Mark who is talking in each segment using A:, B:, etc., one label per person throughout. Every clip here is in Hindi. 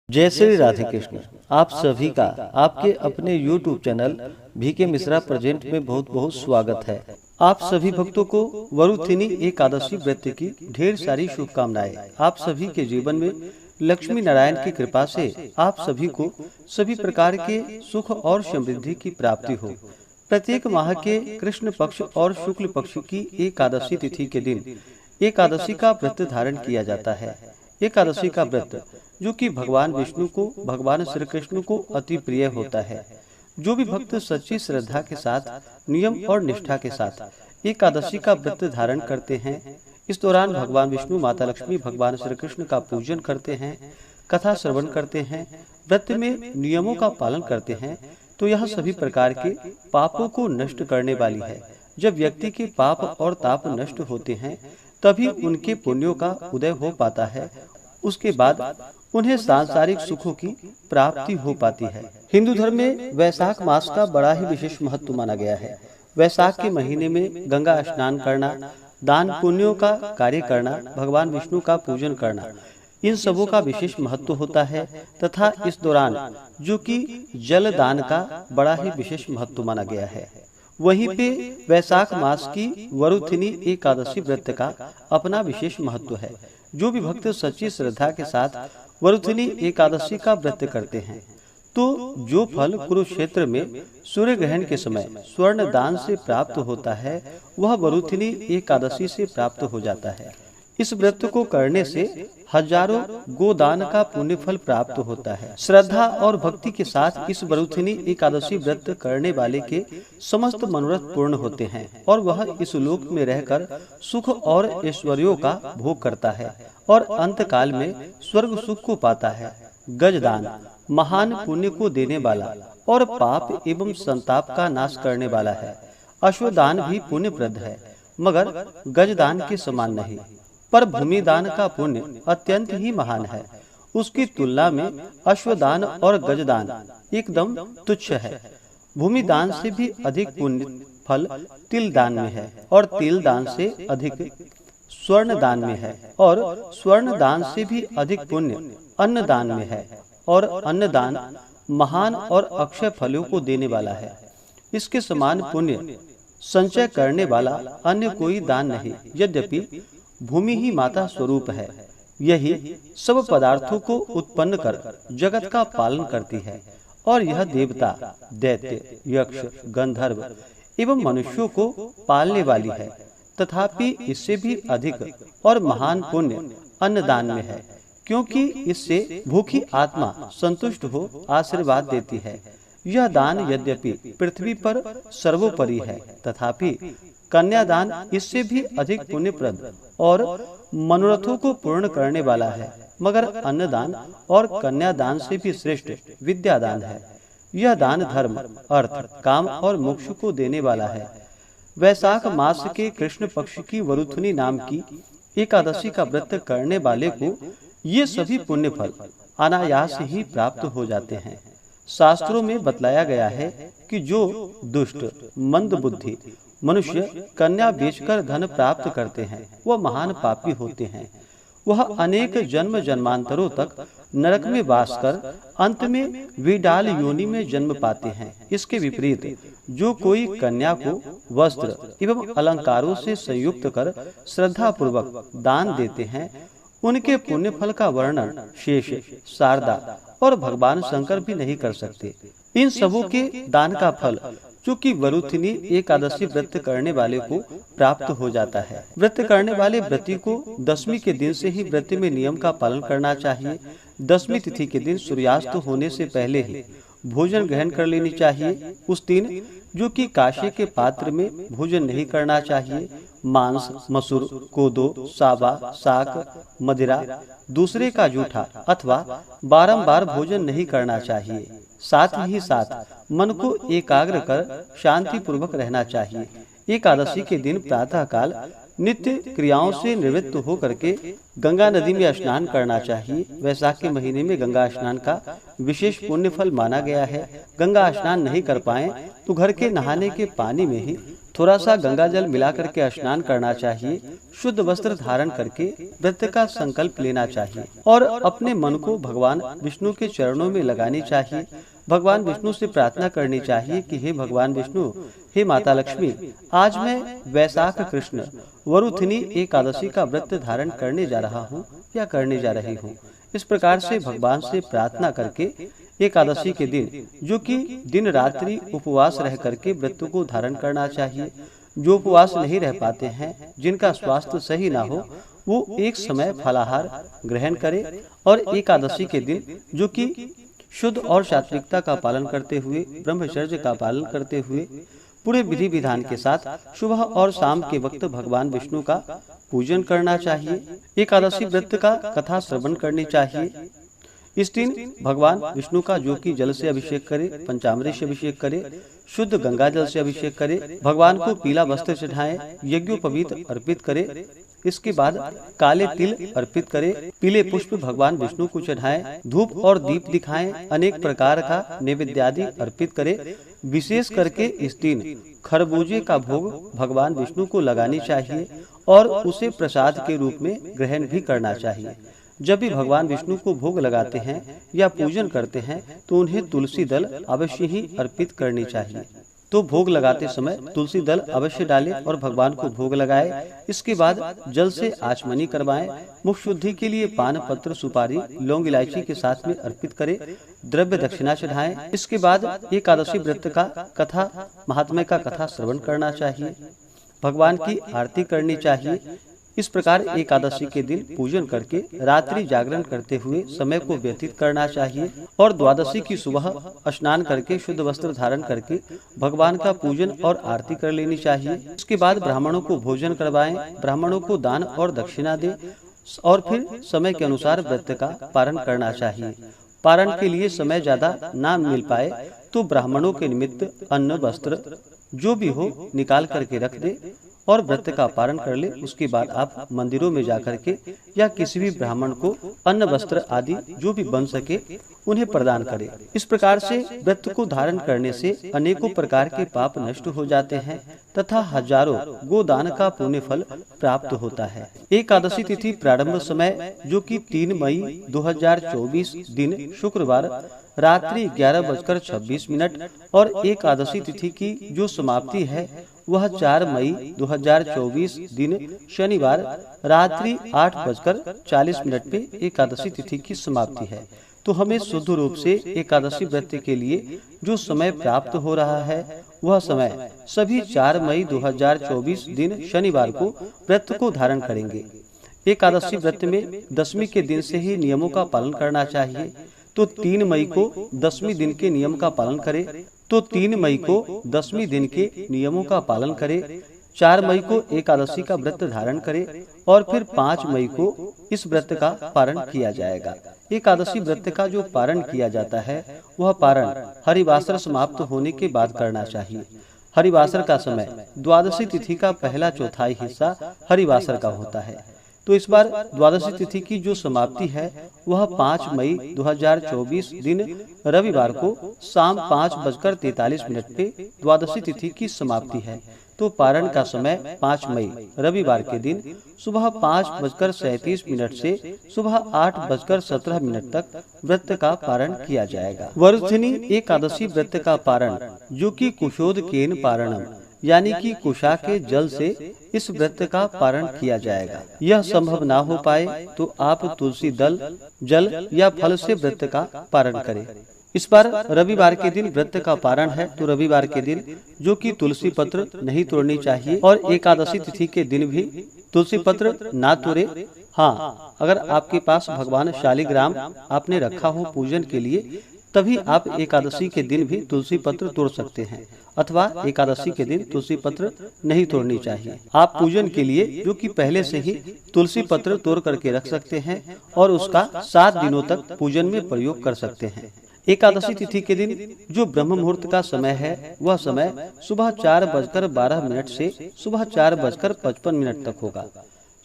A: जय श्री राधे कृष्ण। आप सभी का आपके अपने YouTube channel VK Mishra present में बहुत बहुत स्वागत है। आप सभी भक्तों को वरुथिनी एकादशी व्रत की ढेर सारी शुभकामनाएं। आप सभी के जीवन में लक्ष्मी नारायण की कृपा से आप सभी को सभी प्रकार के सुख और समृद्धि की प्राप्ति हो। प्रत्येक माह के कृष्ण पक्ष और शुक्ल पक्ष की एकादशी तिथि के दिन एकादशी का व्रत धारण किया जाता है। एकादशी का व्रत जो कि भगवान विष्णु को, भगवान श्री कृष्ण को अति प्रिय होता है। जो भी भक्त सच्ची श्रद्धा के साथ, नियम और निष्ठा के साथ एकादशी का व्रत धारण करते हैं, इस दौरान भगवान विष्णु, माता लक्ष्मी, भगवान श्री कृष्ण का पूजन करते हैं, कथा श्रवण करते हैं, व्रत में नियमों का पालन करते हैं, तो यह सभी प्रकार के पापों को नष्ट करने वाली है। जब व्यक्ति के पाप और ताप नष्ट होते हैं, तभी उनके पुण्यों का उदय हो पाता है। उसके बाद उन्हें सांसारिक सुखों की प्राप्ति हो पाती है। हिंदू धर्म में वैशाख मास का बड़ा ही विशेष महत्व माना गया है। वैशाख के महीने में गंगा स्नान करना, दान पुण्यों का कार्य करना, भगवान विष्णु का पूजन करना, इन सबों का विशेष महत्व होता है। तथा इस दौरान जो कि जल दान का बड़ा ही विशेष महत्व माना गया है। वहीं पे वैशाख मास की वरुथिनी एकादशी व्रत का अपना विशेष महत्व है। जो भी भक्त सच्ची श्रद्धा के साथ वरुथिनी एकादशी का व्रत करते हैं, तो जो फल कुरुक्षेत्र में सूर्य ग्रहण के समय स्वर्ण दान से प्राप्त होता है, वह वरुथिनी एकादशी से प्राप्त हो जाता है। इस व्रत को करने से हजारों गोदान का पुण्य फल प्राप्त होता है। श्रद्धा और भक्ति के साथ इस वरुथिनी एकादशी व्रत करने वाले के समस्त मनोरथ पूर्ण होते हैं और वह इस लोक में रहकर सुख और ऐश्वर्यों का भोग करता है और अंत काल में स्वर्ग सुख को पाता है। गजदान महान पुण्य को देने वाला और पाप एवं संताप का नाश करने वाला है। अश्वदान भी पुण्यप्रद है, मगर गजदान के समान नहीं। पर भूमिदान का पुण्य अत्यंत ही महान है। उसकी तुलना में अश्वदान और गजदान एकदम तुच्छ है। भूमिदान से भी अधिक पुण्य फल तिल दान में है और तिल दान से अधिक स्वर्ण दान में है और स्वर्ण दान से भी अधिक पुण्य अन्न दान में है और अन्न दान महान और अक्षय फलों को देने वाला है। इसके समान पुण्य संचय करने वाला अन्य कोई दान नहीं। यद्यपि भूमि ही माता स्वरूप है, यही सब पदार्थों को उत्पन्न कर जगत का पालन करती है और यह देवता, दैत्य, यक्ष, गंधर्व एवं मनुष्यों को पालने वाली है। तथापि इससे भी अधिक और महान पुण्य अन्नदान में है, क्योंकि इससे भूखी आत्मा संतुष्ट हो आशीर्वाद देती है। यह दान यद्यपि पृथ्वी पर सर्वोपरि है, तथापि कन्यादान इससे भी अधिक पुण्यप्रद और मनोरथों को पूर्ण करने वाला है। मगर अन्नदान और कन्यादान से भी श्रेष्ठ विद्यादान है। यह दान धर्म, अर्थ, काम और मोक्ष को देने वाला है। वैशाख मास के कृष्ण पक्ष की वरुथिनी नाम की एकादशी का व्रत करने वाले को ये सभी पुण्य फल अनायास ही प्राप्त हो जाते हैं। शास्त्रों में बतलाया गया है कि जो दुष्ट, मंद बुद्धि मनुष्य कन्या बेचकर धन प्राप्त करते हैं, वह महान पापी होते हैं। वह अनेक जन्म जन्मांतरों तक नरक में वास कर अंत में विडाल योनि में जन्म पाते हैं। इसके विपरीत जो कोई कन्या को वस्त्र एवं अलंकारों से संयुक्त कर श्रद्धा पूर्वक दान देते हैं, उनके पुण्य फल का वर्णन शेष, शारदा और भगवान शंकर भी नहीं कर सकते। इन सबों के दान का फल जो कि वरुथिनी एकादशी व्रत करने वाले को प्राप्त हो जाता है। व्रत करने वाले व्रती को दशमी के दिन से ही व्रत में नियम का पालन करना चाहिए। दशमी तिथि के दिन सूर्यास्त होने से पहले ही भोजन ग्रहण कर लेनी चाहिए। उस दिन जो कि कांसे के पात्र में भोजन नहीं करना चाहिए। मांस, मसूर, कोदो, सावा, साग, मदिरा, दूसरे का जूठा अथवा बारंबार भोजन नहीं करना चाहिए। साथ ही साथ मन को एकाग्र कर शांति पूर्वक रहना चाहिए। एकादशी के दिन प्रातः काल नित्य क्रियाओं से निवृत्त होकर के गंगा नदी में स्नान करना चाहिए। वैशाख के महीने में गंगा स्नान का विशेष पुण्य फल माना गया है। गंगा स्नान नहीं कर पाए तो घर के नहाने के पानी में ही थोड़ा सा गंगा जल मिला करके स्नान करना चाहिए। शुद्ध वस्त्र धारण करके व्रत का संकल्प लेना चाहिए और अपने मन को भगवान विष्णु के चरणों में लगानी चाहिए। भगवान विष्णु से प्रार्थना करनी चाहिए कि हे भगवान विष्णु, हे माता लक्ष्मी, आज मैं वैशाख कृष्ण वरुथिनी एकादशी का व्रत धारण करने जा रहा हूँ या करने जा रही हूँ। इस प्रकार से भगवान से प्रार्थना करके एकादशी के दिन, जो कि दिन रात्रि उपवास रह करके व्रत को धारण करना चाहिए। जो उपवास नहीं रह पाते हैं, जिनका स्वास्थ्य सही ना हो, वो एक समय फलाहार ग्रहण करे और एकादशी के दिन, जो कि शुद्ध और सात्विकता का पालन करते हुए, ब्रह्मचर्य का पालन करते हुए, पूरे विधि विधान के साथ सुबह और शाम के वक्त भगवान विष्णु का पूजन करना चाहिए। एकादशी व्रत का कथा श्रवण करनी चाहिए। इस दिन भगवान विष्णु का जो कि जल से अभिषेक करे, पंचामृत से अभिषेक करे, शुद्ध गंगा जल से अभिषेक करे, भगवान को पीला वस्त्र चढ़ाए, यज्ञोपवीत अर्पित करे। इसके बाद काले तिल अर्पित करे, पीले पुष्प भगवान विष्णु को चढ़ाएं, धूप और दीप दिखाएं, अनेक प्रकार का नैवेद्यादि अर्पित करे। विशेष करके इस दिन खरबूजे का भोग भगवान विष्णु को लगानी चाहिए और उसे प्रसाद के रूप में ग्रहण भी करना चाहिए। जब भी भगवान विष्णु को भोग लगाते हैं या पूजन करते हैं तो उन्हें तुलसी दल अवश्य ही अर्पित करनी चाहिए। तो भोग लगाते समय तुलसी दल अवश्य डालें और भगवान को भोग लगाए। इसके बाद जल से आचमनी करवाएं। मुख शुद्धि के लिए पान पत्र, सुपारी, लौंग, इलायची के साथ में अर्पित करें। द्रव्य दक्षिणा चढ़ाएं। इसके बाद एकादशी व्रत का कथा महात्म्य का कथा श्रवण करना चाहिए। भगवान की आरती करनी चाहिए। इस प्रकार एकादशी के दिन पूजन करके रात्रि जागरण करते हुए समय को व्यतीत करना चाहिए और द्वादशी की सुबह स्नान करके शुद्ध वस्त्र धारण करके भगवान का पूजन और आरती कर लेनी चाहिए। इसके बाद ब्राह्मणों को भोजन करवाएं, ब्राह्मणों को दान और दक्षिणा दें और फिर समय के अनुसार व्रत का पारण करना चाहिए। पारण के लिए समय ज्यादा ना मिल पाए तो ब्राह्मणों के निमित्त अन्न वस्त्र जो भी हो निकाल करके रख दे और व्रत का पारण कर ले। उसके बाद आप मंदिरों में जाकर के या किसी भी ब्राह्मण को अन्न वस्त्र आदि जो भी बन सके उन्हें प्रदान करें। इस प्रकार से व्रत को धारण करने से अनेकों प्रकार के पाप नष्ट हो जाते हैं तथा हजारों गोदान का पुण्य फल प्राप्त होता है। एकादशी तिथि प्रारंभ समय जो कि 3 मई 2024 दिन शुक्रवार रात्रि 11:26 और एकादशी तिथि की जो समाप्ति है वह 4 मई 2024 दिन शनिवार रात्रि 8:40 पे एकादशी तिथि की समाप्ति है। तो हमें शुद्ध रूप से एकादशी व्रत के लिए जो समय प्राप्त हो रहा है वह समय सभी 4 मई 2024 दिन शनिवार को व्रत को धारण करेंगे। एकादशी व्रत में दशमी के दिन से ही नियमों का पालन करना चाहिए। तो 3 मई को दशमी दिन के नियम का पालन करें। 4 मई को एकादशी का व्रत धारण करें और फिर 5 मई को इस व्रत का पारण किया जाएगा। एकादशी व्रत का जो पारण किया जाता है वह पारण हरिवासर समाप्त होने के बाद करना चाहिए। हरिवासर का समय द्वादशी तिथि का पहला चौथाई हिस्सा हरिवासर का होता है। तो इस बार द्वादशी तिथि की जो समाप्ति है वह 5 मई 2024 दिन रविवार को शाम 5:43 पे द्वादशी तिथि की समाप्ति है। तो पारण का समय 5 मई रविवार के दिन सुबह 5:37 से सुबह 8:17 तक व्रत का पारण किया जाएगा। वरुथिनी एकादशी व्रत का पारण जो कि कुशोदकेन पारणम यानी कि कुशा के जल से इस व्रत का पारण किया जाएगा। यह संभव ना हो पाए तो आप तुलसी दल, जल या फल से व्रत का पारण करें। इस बार रविवार के दिन व्रत का पारण है तो रविवार के दिन जो कि तुलसी पत्र नहीं तोड़नी चाहिए और एकादशी तिथि के दिन भी तुलसी पत्र ना तोड़े। हाँ, अगर आपके पास भगवान शालिग्राम आपने रखा हो पूजन के लिए तभी आप एकादशी के दिन भी तुलसी पत्र तोड़ सकते हैं अथवा एकादशी के दिन तुलसी पत्र नहीं तोड़नी चाहिए। आप पूजन के लिए जो कि पहले से ही तुलसी पत्र तोड़ करके रख सकते हैं और उसका 7 दिनों तक पूजन में प्रयोग कर सकते हैं। एकादशी तिथि के दिन जो ब्रह्म मुहूर्त का समय है वह समय सुबह 4:12 से सुबह 4:55 तक होगा।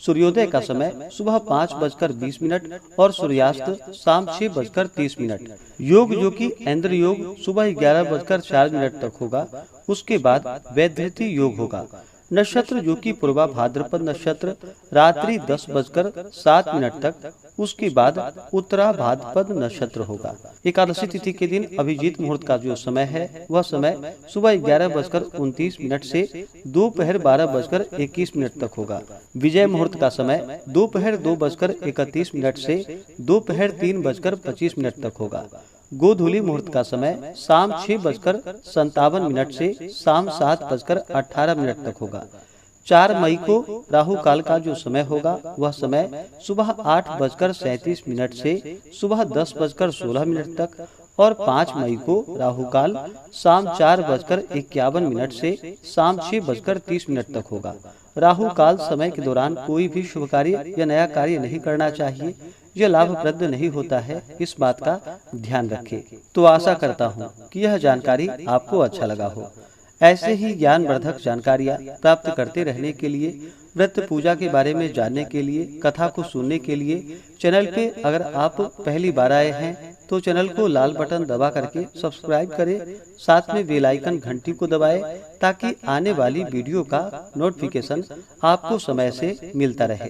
A: सूर्योदय का समय सुबह 5:20 और सूर्यास्त शाम 6:30। योग जो कि इंद्र योग सुबह 11:04 तक होगा। उसके बाद वैधृति योग होगा। नक्षत्र जो कि पूर्वा भाद्रपद नक्षत्र रात्रि 10:07 तक, उसके बाद उत्तरा भाद्रपद नक्षत्र होगा। एकादशी तिथि के दिन अभिजीत मुहूर्त का जो समय है वह समय सुबह 11:29 से दोपहर 12:21 तक होगा। विजय मुहूर्त का समय दोपहर 2:31 से दोपहर 3:25 तक होगा। गोधूली मुहूर्त का समय शाम 6:57 से शाम 7:18 तक होगा। 4 मई को राहु काल का जो समय होगा वह समय सुबह 8:37 से सुबह 10:16 तक और 5 मई को राहु काल शाम 4:51 से शाम 6:30 तक होगा। राहु काल समय के दौरान कोई भी शुभ कार्य या नया कार्य नहीं करना चाहिए। यह लाभप्रद नहीं होता है, इस बात का ध्यान रखें। तो आशा करता हूँ कि यह जानकारी आपको अच्छा लगा हो। ऐसे ही ज्ञानवर्धक जानकारियाँ प्राप्त करते रहने के लिए, व्रत पूजा के बारे में जानने के लिए, कथा को सुनने के लिए चैनल पे अगर आप पहली बार आए हैं तो चैनल को लाल बटन दबा करके सब्सक्राइब करें। साथ में बेल आइकन घंटी को दबाएं ताकि आने वाली वीडियो का नोटिफिकेशन आपको समय से मिलता रहे।